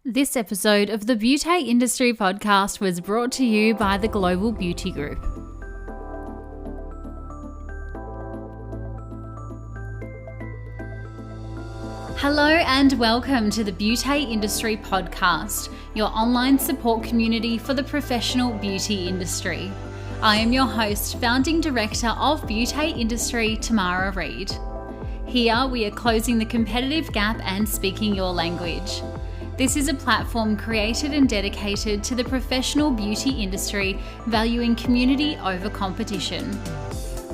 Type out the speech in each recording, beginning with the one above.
This episode of the Beauty Industry Podcast was brought to you by the Global Beauty Group. Hello and welcome to the Beauty Industry Podcast, your online support community for the professional beauty industry. I am your host, founding director of Beauty Industry, Tamara Reid. Here we are closing the competitive gap and speaking your language. This is a platform created and dedicated to the professional beauty industry, valuing community over competition.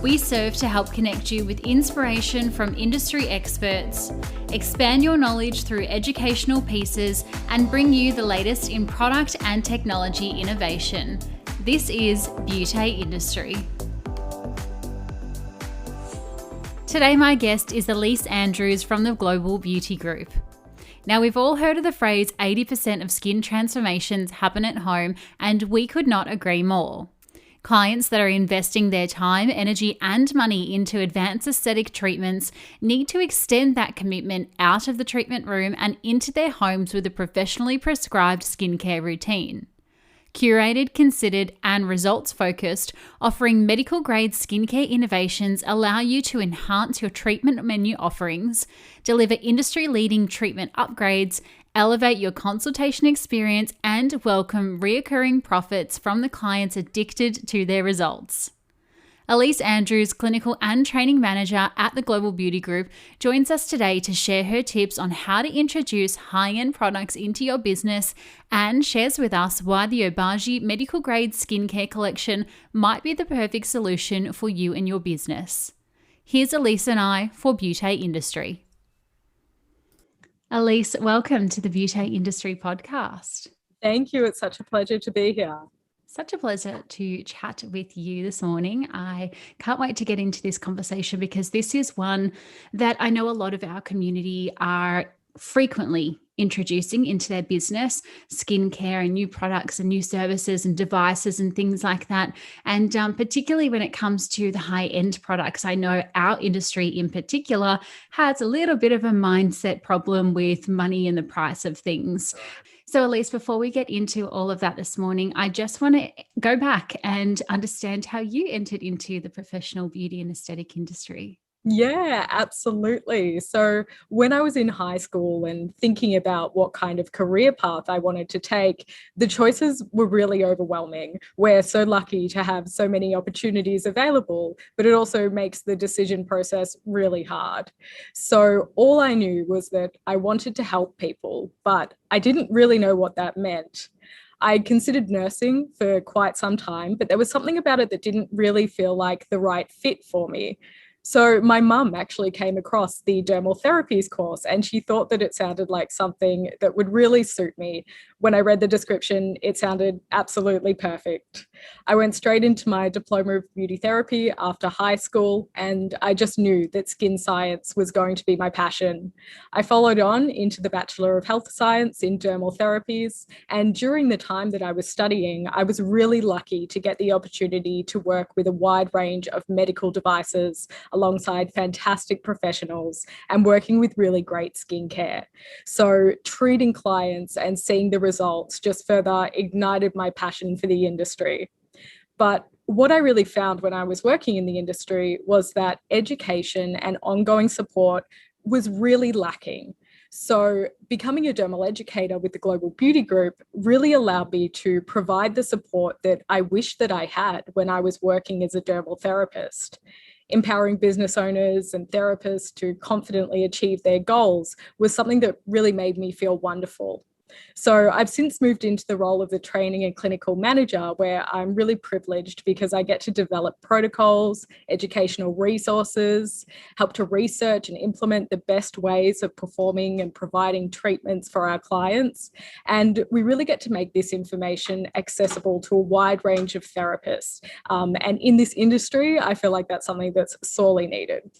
We serve to help connect you with inspiration from industry experts, expand your knowledge through educational pieces, and bring you the latest in product and technology innovation. This is Beauty Industry. Today, my guest is Elise Andrews from the Global Beauty Group. Now, we've all heard of the phrase 80% of skin transformations happen at home, and we could not agree more. Clients that are investing their time, energy, and money into advanced aesthetic treatments need to extend that commitment out of the treatment room and into their homes with a professionally prescribed skincare routine. Curated, considered, and results-focused, offering medical-grade skincare innovations allow you to enhance your treatment menu offerings, deliver industry-leading treatment upgrades, elevate your consultation experience, and welcome reoccurring profits from the clients addicted to their results. Elise Andrews, Clinical and Training Manager at the Global Beauty Group, joins us today to share her tips on how to introduce high-end products into your business and shares with us why the Obagi medical grade skincare collection might be the perfect solution for you and your business. Here's Elise and I for Beauty Industry. Elise, welcome to the Beauty Industry Podcast. Thank you. It's such a pleasure to be here. Such a pleasure to chat with you this morning. I can't wait to get into this conversation because this is one that I know a lot of our community are frequently introducing into their business, skincare and new products and new services and devices and things like that. And particularly when it comes to the high-end products, I know our industry in particular has a little bit of a mindset problem with money and the price of things. So Elise, before we get into all of that this morning, I just want to go back and understand how you entered into the professional beauty and aesthetic industry. Yeah, absolutely. So when I was in high school and thinking about what kind of career path I wanted to take, the choices were really overwhelming. We're so lucky to have so many opportunities available, but it also makes the decision process really hard. So all I knew was that I wanted to help people, but I didn't really know what that meant. I considered nursing for quite some time, but there was something about it that didn't really feel like the right fit for me. So my mum actually came across the dermal therapies course and she thought that it sounded like something that would really suit me. When I read the description, it sounded absolutely perfect. I went straight into my diploma of beauty therapy after high school, and I just knew that skin science was going to be my passion. I followed on into the Bachelor of Health Science in dermal therapies, and during the time that I was studying, I was really lucky to get the opportunity to work with a wide range of medical devices alongside fantastic professionals and working with really great skincare. So treating clients and seeing the results just further ignited my passion for the industry. But what I really found when I was working in the industry was that education and ongoing support was really lacking. So becoming a dermal educator with the Global Beauty Group really allowed me to provide the support that I wish that I had when I was working as a dermal therapist. Empowering business owners and therapists to confidently achieve their goals was something that really made me feel wonderful. So I've since moved into the role of the training and clinical manager, where I'm really privileged because I get to develop protocols, educational resources, help to research and implement the best ways of performing and providing treatments for our clients. And we really get to make this information accessible to a wide range of therapists. And in this industry, I feel like that's something that's sorely needed.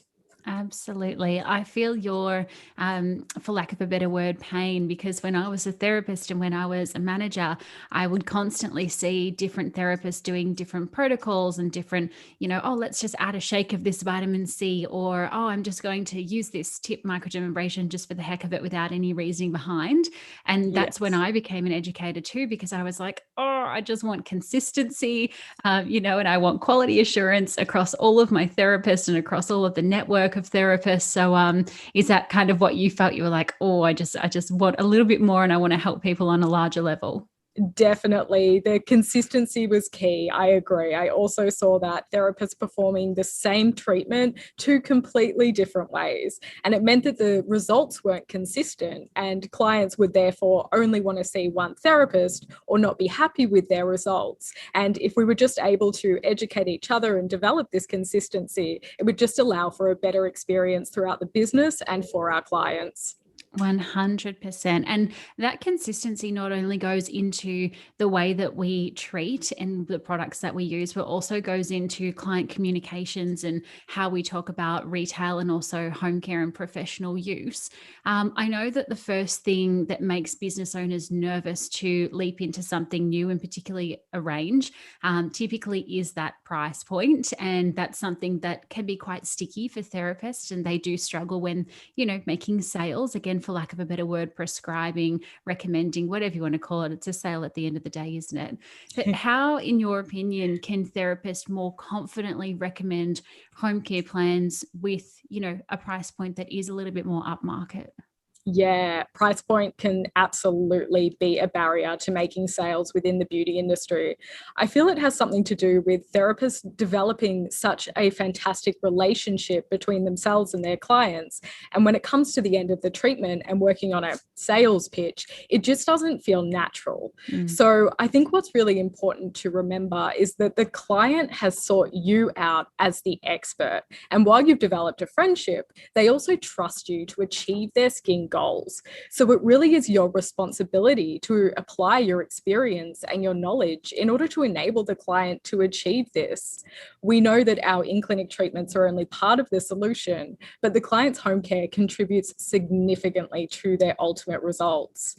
Absolutely. I feel your, for lack of a better word, pain, because when I was a therapist and when I was a manager, I would constantly see different therapists doing different protocols and different, oh, let's just add a shake of this vitamin C, or, oh, I'm just going to use this tip microdermabrasion just for the heck of it without any reasoning behind. And that's when Yes. I became an educator too, because I was like, oh, I just want consistency, and I want quality assurance across all of my therapists and across all of the network of therapists. So, is that kind of what you felt? You were like, oh, I just want a little bit more, and I want to help people on a larger level. Definitely. The consistency was key. I agree. I also saw that therapists performing the same treatment two completely different ways. And it meant that the results weren't consistent, and clients would therefore only want to see one therapist or not be happy with their results. And if we were just able to educate each other and develop this consistency, it would just allow for a better experience throughout the business and for our clients. 100%. And that consistency not only goes into the way that we treat and the products that we use, but also goes into client communications and how we talk about retail and also home care and professional use. I know that the first thing that makes business owners nervous to leap into something new, and particularly a range, typically is that price point. And that's something that can be quite sticky for therapists. And they do struggle when, making sales, again, for lack of a better word, prescribing, recommending, whatever you want to call it. It's a sale at the end of the day, isn't it? But how, in your opinion, can therapists more confidently recommend home care plans with, a price point that is a little bit more upmarket? Yeah, price point can absolutely be a barrier to making sales within the beauty industry. I feel it has something to do with therapists developing such a fantastic relationship between themselves and their clients. And when it comes to the end of the treatment and working on a sales pitch, it just doesn't feel natural. Mm. So I think what's really important to remember is that the client has sought you out as the expert. And while you've developed a friendship, they also trust you to achieve their skin goals. So it really is your responsibility to apply your experience and your knowledge in order to enable the client to achieve this. We know that our in-clinic treatments are only part of the solution, but the client's home care contributes significantly to their ultimate results.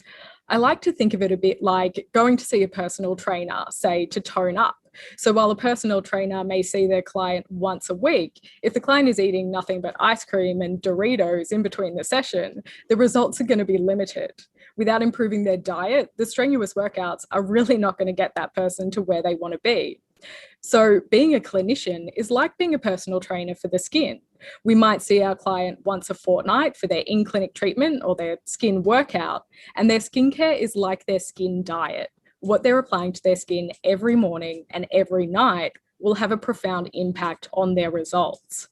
I like to think of it a bit like going to see a personal trainer, say to tone up. So while a personal trainer may see their client once a week, if the client is eating nothing but ice cream and Doritos in between the session, the results are going to be limited. Without improving their diet, the strenuous workouts are really not going to get that person to where they want to be. So being a clinician is like being a personal trainer for the skin. We might see our client once a fortnight for their in-clinic treatment or their skin workout, and their skincare is like their skin diet. What they're applying to their skin every morning and every night will have a profound impact on their results.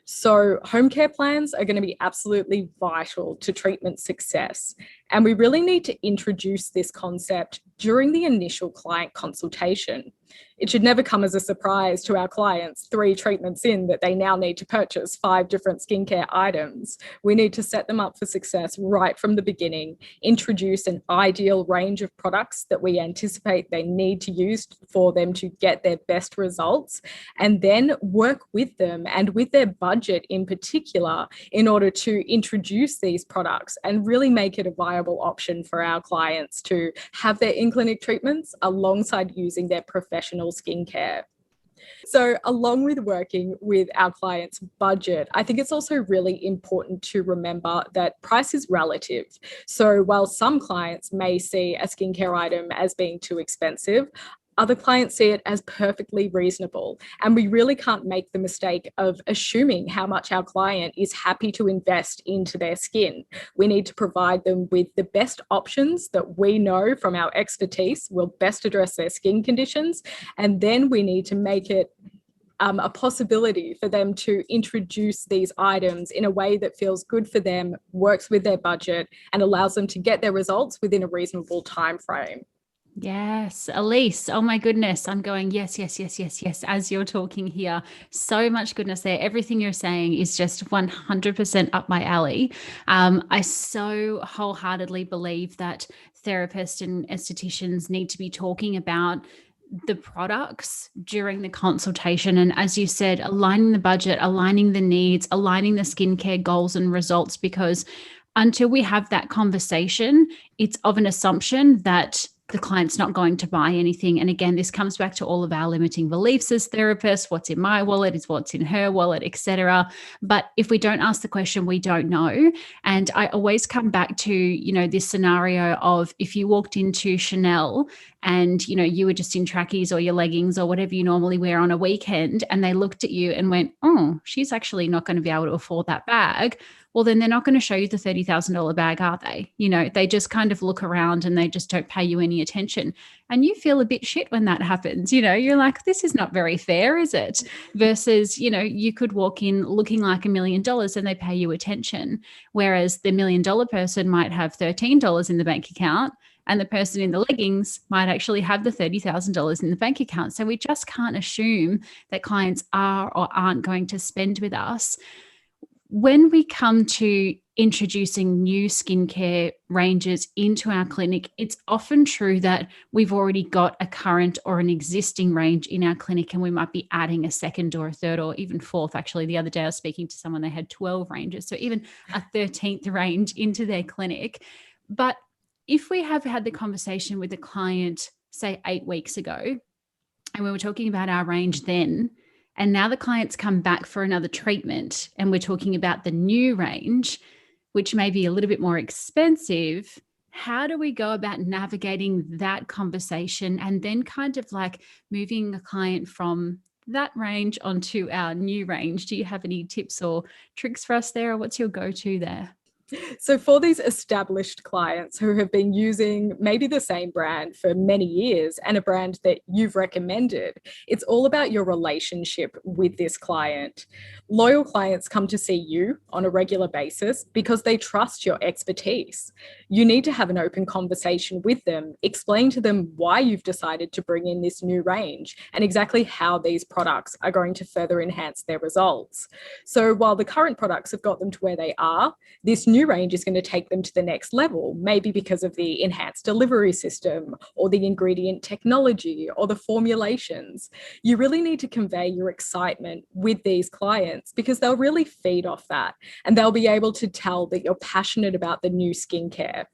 So, home care plans are going to be absolutely vital to treatment success. And we really need to introduce this concept during the initial client consultation. It should never come as a surprise to our clients 3 treatments in that they now need to purchase 5 different skincare items. We need to set them up for success right from the beginning, introduce an ideal range of products that we anticipate they need to use for them to get their best results, and then work with them and with their budget in particular in order to introduce these products and really make it a viable option for our clients to have their in-clinic treatments alongside using their professional skincare. So, along with working with our clients' budget, I think it's also really important to remember that price is relative. So, while some clients may see a skincare item as being too expensive, other clients see it as perfectly reasonable. And we really can't make the mistake of assuming how much our client is happy to invest into their skin. We need to provide them with the best options that we know from our expertise will best address their skin conditions. And then we need to make it a possibility for them to introduce these items in a way that feels good for them, works with their budget, and allows them to get their results within a reasonable time frame. Yes, Elise. Oh my goodness. I'm going, yes, yes, yes, yes, yes, as you're talking here. So much goodness there. Everything you're saying is just 100% up my alley. I so wholeheartedly believe that therapists and estheticians need to be talking about the products during the consultation. And as you said, aligning the budget, aligning the needs, aligning the skincare goals and results, because until we have that conversation, it's of an assumption that the client's not going to buy anything. And again, this comes back to all of our limiting beliefs as therapists. What's in my wallet is what's in her wallet, etc. But if we don't ask the question, we don't know. And I always come back to, this scenario of if you walked into Chanel and, you were just in trackies or your leggings or whatever you normally wear on a weekend, and they looked at you and went, oh, she's actually not going to be able to afford that bag. Well, then they're not going to show you the $30,000 bag, are they? They just kind of look around and they just don't pay you any attention. And you feel a bit shit when that happens. You're like, this is not very fair, is it? Versus, you could walk in looking like $1 million and they pay you attention. Whereas the $1 million person might have $13 in the bank account, and the person in the leggings might actually have the $30,000 in the bank account. So we just can't assume that clients are or aren't going to spend with us. When we come to introducing new skincare ranges into our clinic, it's often true that we've already got a current or an existing range in our clinic, and we might be adding a second or a third or even fourth. Actually, the other day I was speaking to someone, they had 12 ranges, so even a 13th range into their clinic. But if we have had the conversation with the client, say 8 weeks ago, and we were talking about our range then, and now the client's come back for another treatment and we're talking about the new range, which may be a little bit more expensive, how do we go about navigating that conversation and then kind of like moving a client from that range onto our new range? Do you have any tips or tricks for us there, or what's your go-to there? So for these established clients who have been using maybe the same brand for many years and a brand that you've recommended, it's all about your relationship with this client. Loyal clients come to see you on a regular basis because they trust your expertise. You need to have an open conversation with them, explain to them why you've decided to bring in this new range and exactly how these products are going to further enhance their results. So while the current products have got them to where they are, this new range is going to take them to the next level, maybe because of the enhanced delivery system or the ingredient technology or the formulations. You really need to convey your excitement with these clients because they'll really feed off that, and they'll be able to tell that you're passionate about the new skincare.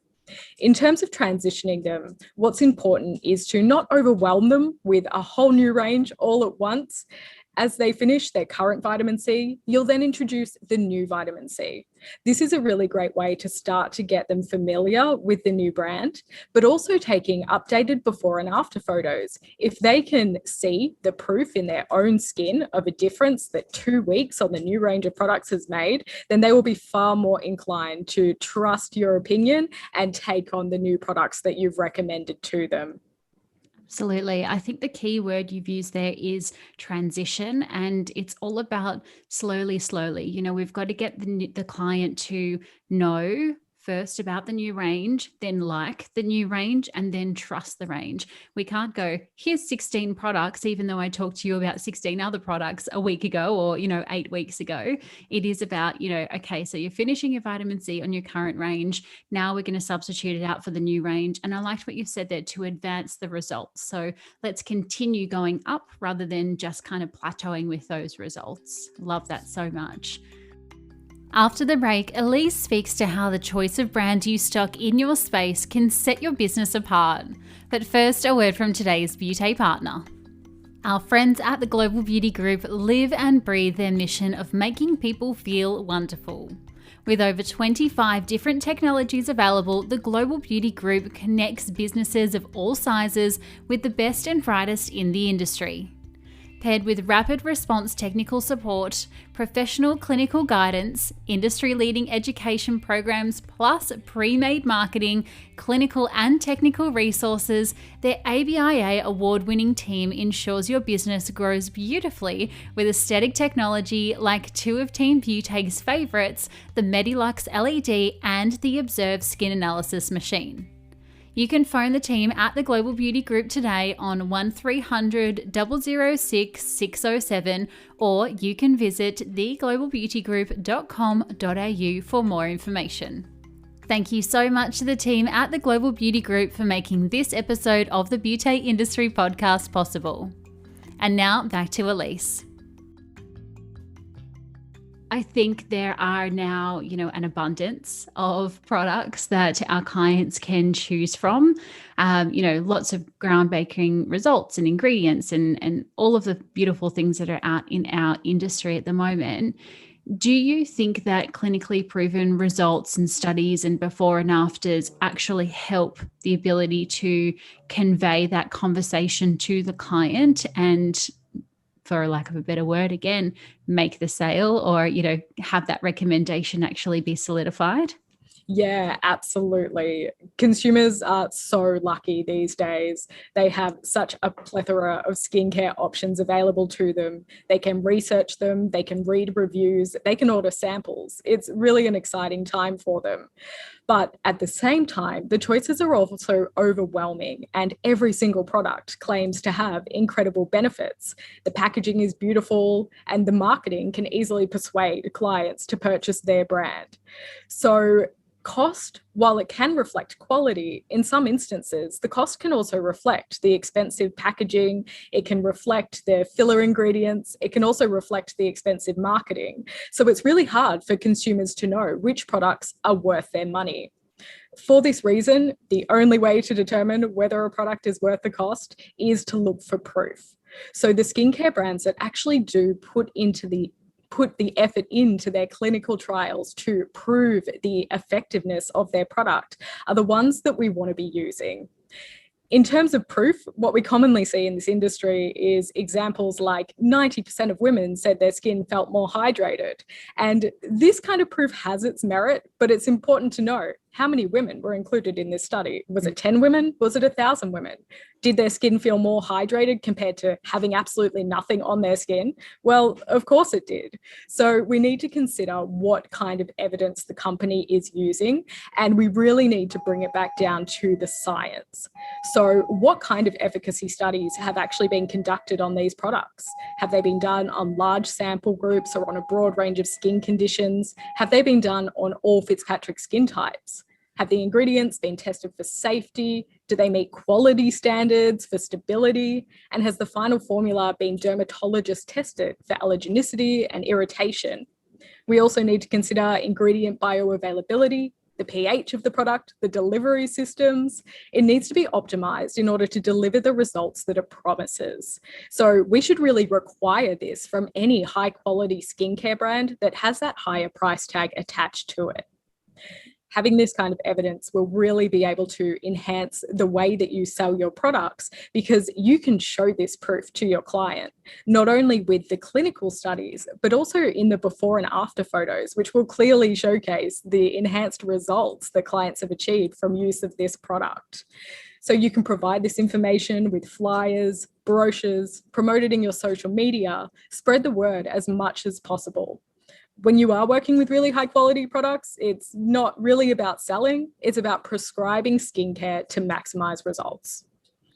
In terms of transitioning them, what's important is to not overwhelm them with a whole new range all at once. As they finish their current vitamin C, you'll then introduce the new vitamin C. This is a really great way to start to get them familiar with the new brand, but also taking updated before and after photos. If they can see the proof in their own skin of a difference that 2 weeks on the new range of products has made, then they will be far more inclined to trust your opinion and take on the new products that you've recommended to them. Absolutely. I think the key word you've used there is transition, and it's all about slowly. We've got to get the client to know first about the new range, then like the new range, and then trust the range. We can't go, here's 16 products, even though I talked to you about 16 other products a week ago or, 8 weeks ago. It is about, okay, so you're finishing your vitamin C on your current range. Now we're going to substitute it out for the new range. And I liked what you said there, to advance the results. So let's continue going up rather than just kind of plateauing with those results. Love that so much. After the break, Elise speaks to how the choice of brand you stock in your space can set your business apart. But first, a word from today's beauty partner. Our friends at the Global Beauty Group live and breathe their mission of making people feel wonderful. With over 25 different technologies available, the Global Beauty Group connects businesses of all sizes with the best and brightest in the industry. Paired with rapid response technical support, professional clinical guidance, industry-leading education programs, plus pre-made marketing, clinical and technical resources, their ABIA award-winning team ensures your business grows beautifully with aesthetic technology like two of Team Beautague's favourites, the Medilux LED and the Observe Skin Analysis Machine. You can phone the team at the Global Beauty Group today on 1300 006 607, or you can visit theglobalbeautygroup.com.au for more information. Thank you so much to the team at the Global Beauty Group for making this episode of the Beauty Industry Podcast possible. And now back to Elise. I think there are now, an abundance of products that our clients can choose from. Lots of groundbreaking results and ingredients and all of the beautiful things that are out in our industry at the moment. Do you think that clinically proven results and studies and before and afters actually help the ability to convey that conversation to the client and, for lack of a better word, again, make the sale or, have that recommendation actually be solidified? Yeah, absolutely. Consumers are so lucky these days. They have such a plethora of skincare options available to them. They can research them, they can read reviews, they can order samples. It's really an exciting time for them. But at the same time, the choices are also overwhelming, and every single product claims to have incredible benefits. The packaging is beautiful, and the marketing can easily persuade clients to purchase their brand. So, cost, while it can reflect quality, in some instances, the cost can also reflect the expensive packaging, it can reflect the filler ingredients, it can also reflect the expensive marketing. So it's really hard for consumers to know which products are worth their money. For this reason, the only way to determine whether a product is worth the cost is to look for proof. So the skincare brands that actually do put the effort into their clinical trials to prove the effectiveness of their product are the ones that we want to be using. In terms of proof, what we commonly see in this industry is examples like 90% of women said their skin felt more hydrated. And this kind of proof has its merit, but it's important to know how many women were included in this study. Was it 10 women? Was it 1,000 women? Did their skin feel more hydrated compared to having absolutely nothing on their skin? Well, of course it did. So we need to consider what kind of evidence the company is using, and we really need to bring it back down to the science. So what kind of efficacy studies have actually been conducted on these products? Have they been done on large sample groups or on a broad range of skin conditions? Have they been done on all Fitzpatrick skin types? Have the ingredients been tested for safety? Do they meet quality standards for stability? And has the final formula been dermatologist tested for allergenicity and irritation? We also need to consider ingredient bioavailability, the pH of the product, the delivery systems. It needs to be optimized in order to deliver the results that it promises. So we should really require this from any high quality skincare brand that has that higher price tag attached to it. Having this kind of evidence will really be able to enhance the way that you sell your products, because you can show this proof to your client, not only with the clinical studies, but also in the before and after photos, which will clearly showcase the enhanced results that clients have achieved from use of this product. So you can provide this information with flyers, brochures, promote it in your social media, spread the word as much as possible. When you are working with really high quality products, it's not really about selling, it's about prescribing skincare to maximize results.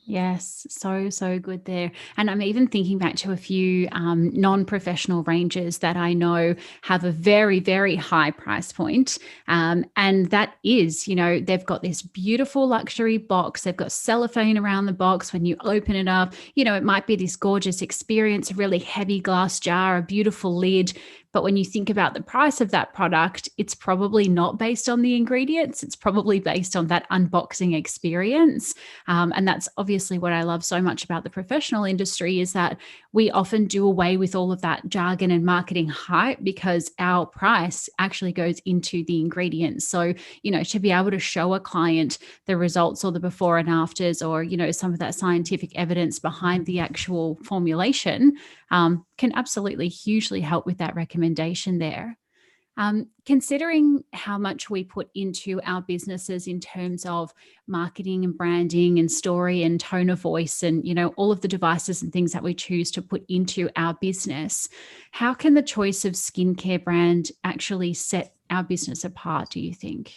Yes, so good there. And I'm even thinking back to a few non-professional ranges that I know have a very, very high price point. And that is, they've got this beautiful luxury box. They've got cellophane around the box. When you open it up, it might be this gorgeous experience, a really heavy glass jar, a beautiful lid. But when you think about the price of that product, it's probably not based on the ingredients. It's probably based on that unboxing experience. And that's obviously what I love so much about the professional industry, is that we often do away with all of that jargon and marketing hype because our price actually goes into the ingredients. So, to be able to show a client the results or the before and afters, or, some of that scientific evidence behind the actual formulation, can absolutely hugely help with that recommendation there. Considering how much we put into our businesses in terms of marketing and branding and story and tone of voice and, all of the devices and things that we choose to put into our business, how can the choice of skincare brand actually set our business apart, do you think?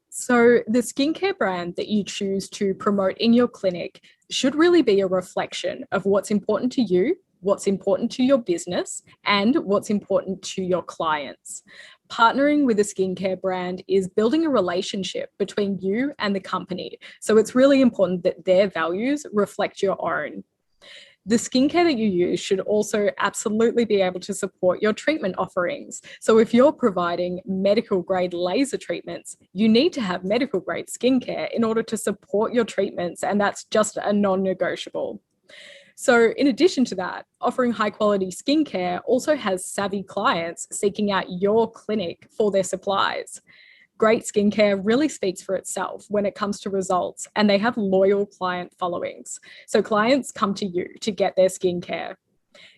So the skincare brand that you choose to promote in your clinic should really be a reflection of what's important to you, what's important to your business, and what's important to your clients. Partnering with a skincare brand is building a relationship between you and the company. So it's really important that their values reflect your own. The skincare that you use should also absolutely be able to support your treatment offerings. So if you're providing medical grade laser treatments, you need to have medical grade skincare in order to support your treatments, and that's just a non-negotiable. So in addition to that, offering high quality skincare also has savvy clients seeking out your clinic for their supplies. Great skincare really speaks for itself when it comes to results, and they have loyal client followings. So clients come to you to get their skincare.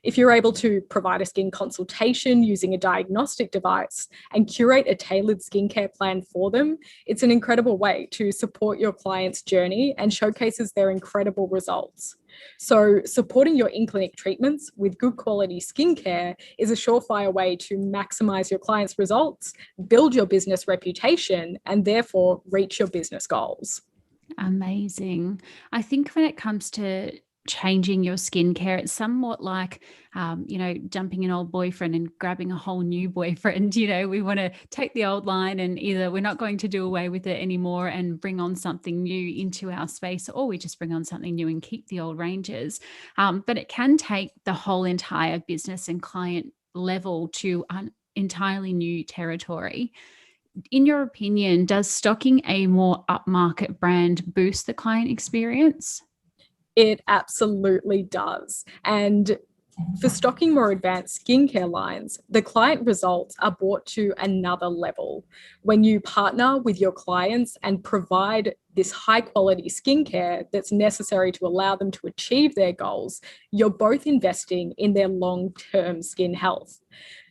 If you're able to provide a skin consultation using a diagnostic device and curate a tailored skincare plan for them, it's an incredible way to support your client's journey and showcases their incredible results. So supporting your in-clinic treatments with good quality skincare is a surefire way to maximize your clients' results, build your business reputation, and therefore reach your business goals. Amazing. I think when it comes to changing your skincare, it's somewhat like, dumping an old boyfriend and grabbing a whole new boyfriend. We want to take the old line and either we're not going to do away with it anymore and bring on something new into our space, or we just bring on something new and keep the old ranges. But it can take the whole entire business and client level to an entirely new territory. In your opinion, does stocking a more upmarket brand boost the client experience? It absolutely does. And for stocking more advanced skincare lines, the client results are brought to another level. When you partner with your clients and provide this high quality skincare that's necessary to allow them to achieve their goals, you're both investing in their long-term skin health.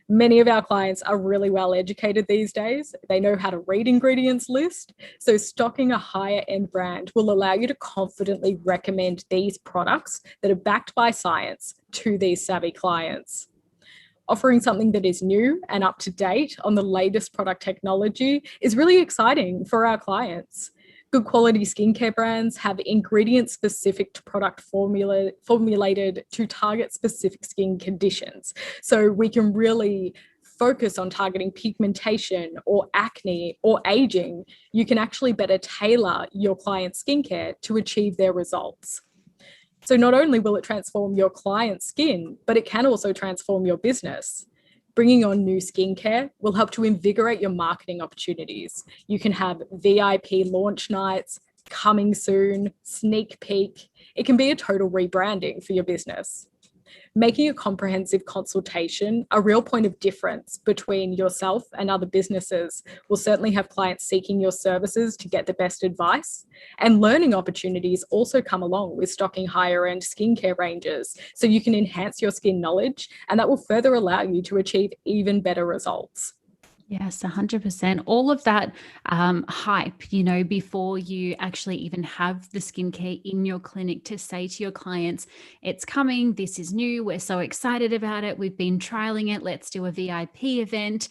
Many of our clients are really well educated these days. They know how to read ingredients list. So stocking a higher end brand will allow you to confidently recommend these products that are backed by science to these savvy clients. Offering something that is new and up to date on the latest product technology is really exciting for our clients. Good quality skincare brands have ingredients specific to product formulated to target specific skin conditions. So we can really focus on targeting pigmentation or acne or aging. You can actually better tailor your client's skincare to achieve their results. So not only will it transform your client's skin, but it can also transform your business. Bringing on new skincare will help to invigorate your marketing opportunities. You can have VIP launch nights, coming soon, sneak peek. It can be a total rebranding for your business. Making a comprehensive consultation a real point of difference between yourself and other businesses will certainly have clients seeking your services to get the best advice. And learning opportunities also come along with stocking higher end skincare ranges, so you can enhance your skin knowledge, and that will further allow you to achieve even better results. Yes, 100%. All of that hype, before you actually even have the skincare in your clinic, to say to your clients, it's coming, this is new, we're so excited about it, we've been trialing it, let's do a VIP event.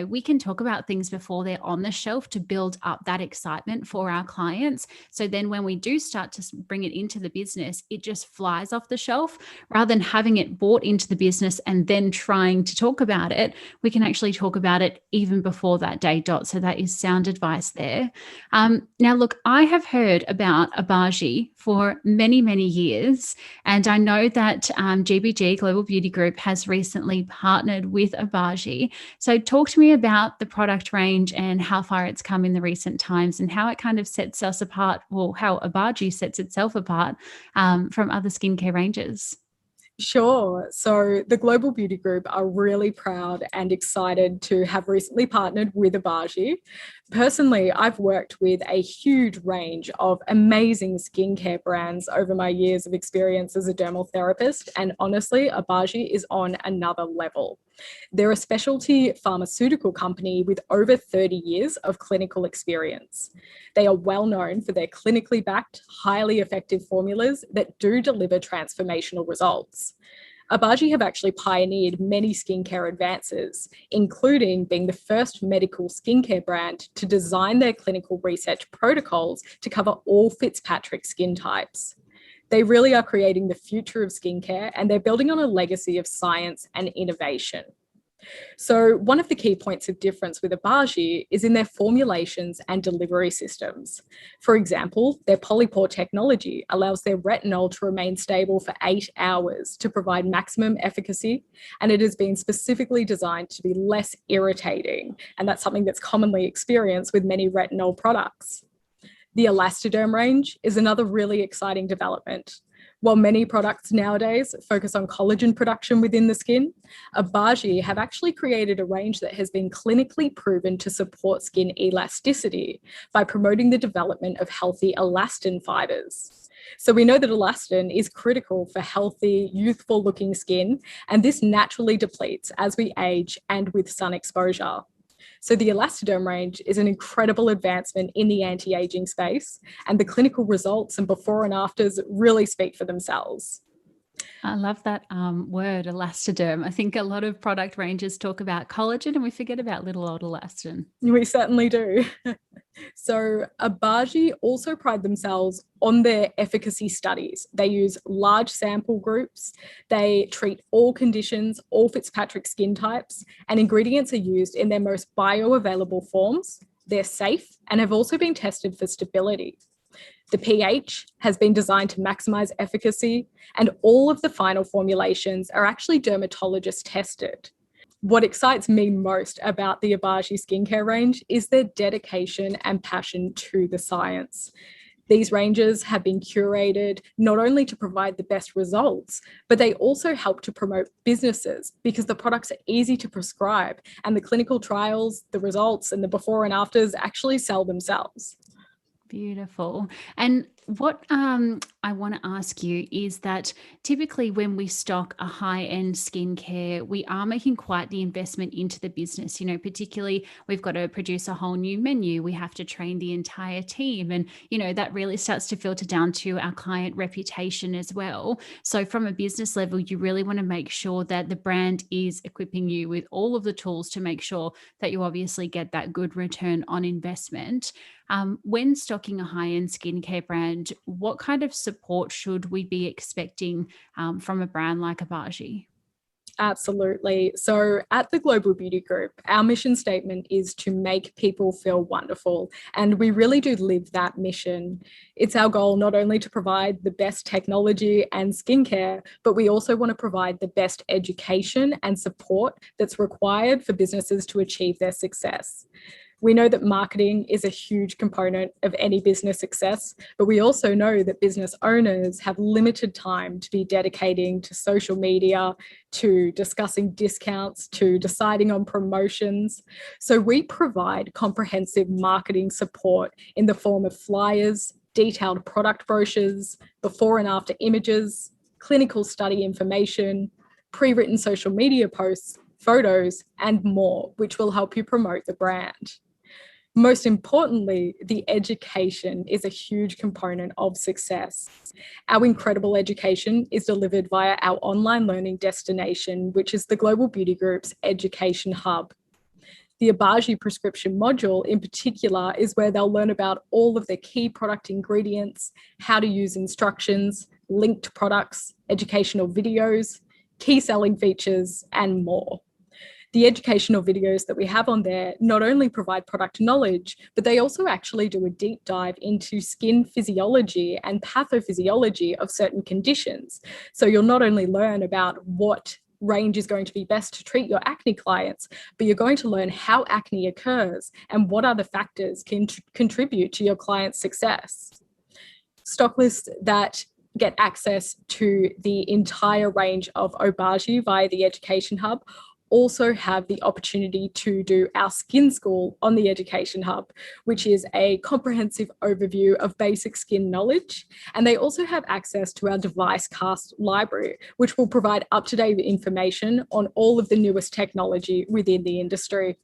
We can talk about things before they're on the shelf to build up that excitement for our clients. So then when we do start to bring it into the business, it just flies off the shelf. Rather than having it bought into the business and then trying to talk about it, we can actually talk about it even before that day dot. So that is sound advice there. Now, look, I have heard about Obagi for many, many years. And I know that GBG, Global Beauty Group, has recently partnered with Obagi. So talk to me about the product range and how far it's come in the recent times and how it kind of sets us apart, or how Obagi sets itself apart from other skincare ranges. Sure. So the Global Beauty Group are really proud and excited to have recently partnered with Obagi. Personally, I've worked with a huge range of amazing skincare brands over my years of experience as a dermal therapist, and honestly, Obagi is on another level. They're a specialty pharmaceutical company with over 30 years of clinical experience. They are well known for their clinically backed, highly effective formulas that do deliver transformational results. Obagi have actually pioneered many skincare advances, including being the first medical skincare brand to design their clinical research protocols to cover all Fitzpatrick skin types. They really are creating the future of skincare, and they're building on a legacy of science and innovation. So one of the key points of difference with Obagi is in their formulations and delivery systems. For example, their polypore technology allows their retinol to remain stable for 8 hours to provide maximum efficacy, and it has been specifically designed to be less irritating, and that's something that's commonly experienced with many retinol products. The elastoderm range is another really exciting development. While many products nowadays focus on collagen production within the skin, Obagi have actually created a range that has been clinically proven to support skin elasticity by promoting the development of healthy elastin fibers. So we know that elastin is critical for healthy, youthful-looking skin, and this naturally depletes as we age and with sun exposure. So the elastoderm range is an incredible advancement in the anti-aging space, and the clinical results and before and afters really speak for themselves. I love that word, elastoderm. I think a lot of product ranges talk about collagen and we forget about little old elastin. We certainly do. So Obagi also pride themselves on their efficacy studies. They use large sample groups, they treat all conditions, all Fitzpatrick skin types, and ingredients are used in their most bioavailable forms. They're safe and have also been tested for stability. The pH has been designed to maximize efficacy, and all of the final formulations are actually dermatologist tested. What excites me most about the Obagi skincare range is their dedication and passion to the science. These ranges have been curated not only to provide the best results, but they also help to promote businesses because the products are easy to prescribe and the clinical trials, the results, and the before and afters actually sell themselves. Beautiful. And what I want to ask you is that typically when we stock a high-end skincare, we are making quite the investment into the business. You know, particularly we've got to produce a whole new menu. We have to train the entire team. And, you know, that really starts to filter down to our client reputation as well. So from a business level, you really want to make sure that the brand is equipping you with all of the tools to make sure that you obviously get that good return on investment. When stocking a high-end skincare brand, what kind of support should we be expecting from a brand like Obagi? Absolutely. So at the Global Beauty Group, our mission statement is to make people feel wonderful. And we really do live that mission. It's our goal not only to provide the best technology and skincare, but we also want to provide the best education and support that's required for businesses to achieve their success. We know that marketing is a huge component of any business success, but we also know that business owners have limited time to be dedicating to social media, to discussing discounts, to deciding on promotions. So we provide comprehensive marketing support in the form of flyers, detailed product brochures, before and after images, clinical study information, pre-written social media posts, photos, and more, which will help you promote the brand. Most importantly, the education is a huge component of success. Our incredible education is delivered via our online learning destination, which is the Global Beauty Group's education hub. The Obagi prescription module in particular is where they'll learn about all of the key product ingredients, how to use instructions, linked products, educational videos, key selling features, and more. The educational videos that we have on there not only provide product knowledge, but they also actually do a deep dive into skin physiology and pathophysiology of certain conditions. So you'll not only learn about what range is going to be best to treat your acne clients, but you're going to learn how acne occurs and what other factors can contribute to your client's success. Stock lists that get access to the entire range of Obagi via the Education Hub also have the opportunity to do our skin school on the Education Hub, which is a comprehensive overview of basic skin knowledge. And they also have access to our device cast library, which will provide up-to-date information on all of the newest technology within the industry.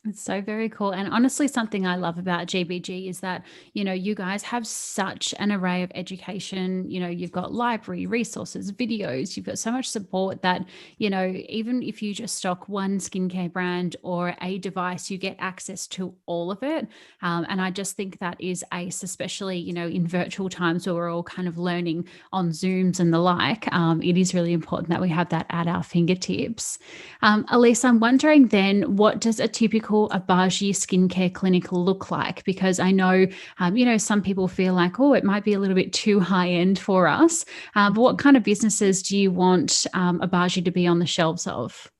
It's so very cool. And honestly, something I love about GBG is that, you guys have such an array of education. You've got library, resources, videos, you've got so much support that, even if you just stock one skincare brand or a device, you get access to all of it. And I just think that is ace, especially, in virtual times where we're all kind of learning on Zooms and the like. It is really important that we have that at our fingertips. Elise, I'm wondering then, what does a typical Obagi skincare clinic look like? Because I know, some people feel like, oh, it might be a little bit too high end for us. But what kind of businesses do you want Obagi to be on the shelves of?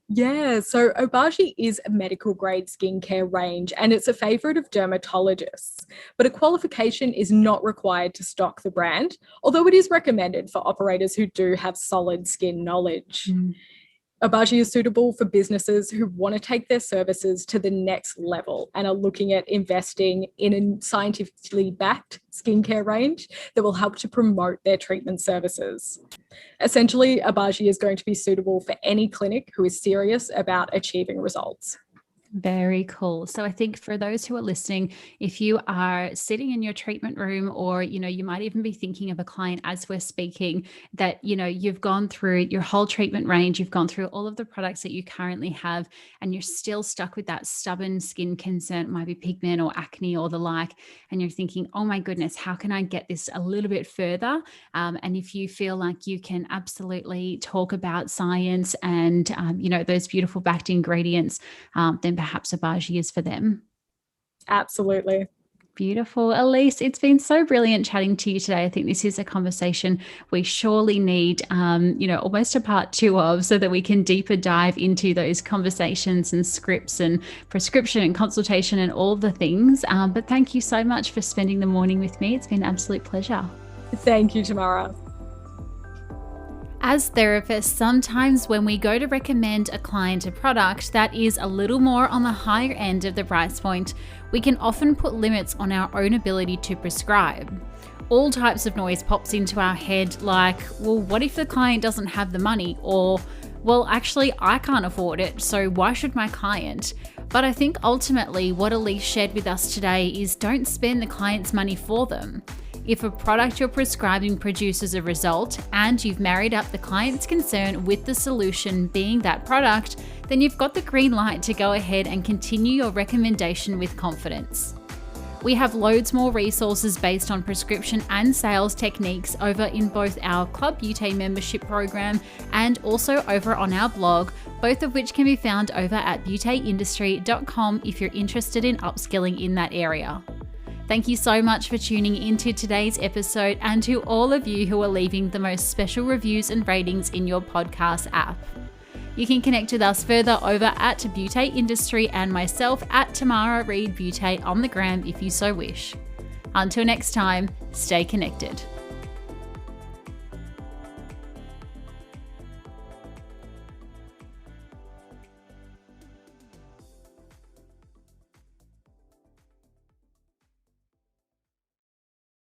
Yeah, so Obagi is a medical grade skincare range and it's a favorite of dermatologists. But a qualification is not required to stock the brand, although it is recommended for operators who do have solid skin knowledge. Obagi is suitable for businesses who want to take their services to the next level and are looking at investing in a scientifically backed skincare range that will help to promote their treatment services. Essentially, Obagi is going to be suitable for any clinic who is serious about achieving results. Very cool. So I think for those who are listening, if you are sitting in your treatment room, or, you might even be thinking of a client as we're speaking, that, you've gone through your whole treatment range, you've gone through all of the products that you currently have, and you're still stuck with that stubborn skin concern, it might be pigment or acne or the like, and you're thinking, oh my goodness, how can I get this a little bit further? And if you feel like you can absolutely talk about science and, those beautiful backed ingredients, then perhaps Obagi is for them. Absolutely. Beautiful. Elise, it's been so brilliant chatting to you today. I think this is a conversation we surely need, almost a part 2 of, so that we can deeper dive into those conversations and scripts and prescription and consultation and all the things. But thank you so much for spending the morning with me. It's been an absolute pleasure. Thank you, Tamara. As therapists, sometimes when we go to recommend a client a product that is a little more on the higher end of the price point, we can often put limits on our own ability to prescribe. All types of noise pops into our head like, well, what if the client doesn't have the money? Or, well, actually, I can't afford it, so why should my client? But I think ultimately what Elise shared with us today is, don't spend the client's money for them. If a product you're prescribing produces a result and you've married up the client's concern with the solution being that product, then you've got the green light to go ahead and continue your recommendation with confidence. We have loads more resources based on prescription and sales techniques over in both our Club Beauté membership program and also over on our blog, both of which can be found over at beautéindustry.com if you're interested in upskilling in that area. Thank you so much for tuning into today's episode, and to all of you who are leaving the most special reviews and ratings in your podcast app. You can connect with us further over at Beauté Industry and myself at Tamara Reed Beauté on the gram if you so wish. Until next time, stay connected.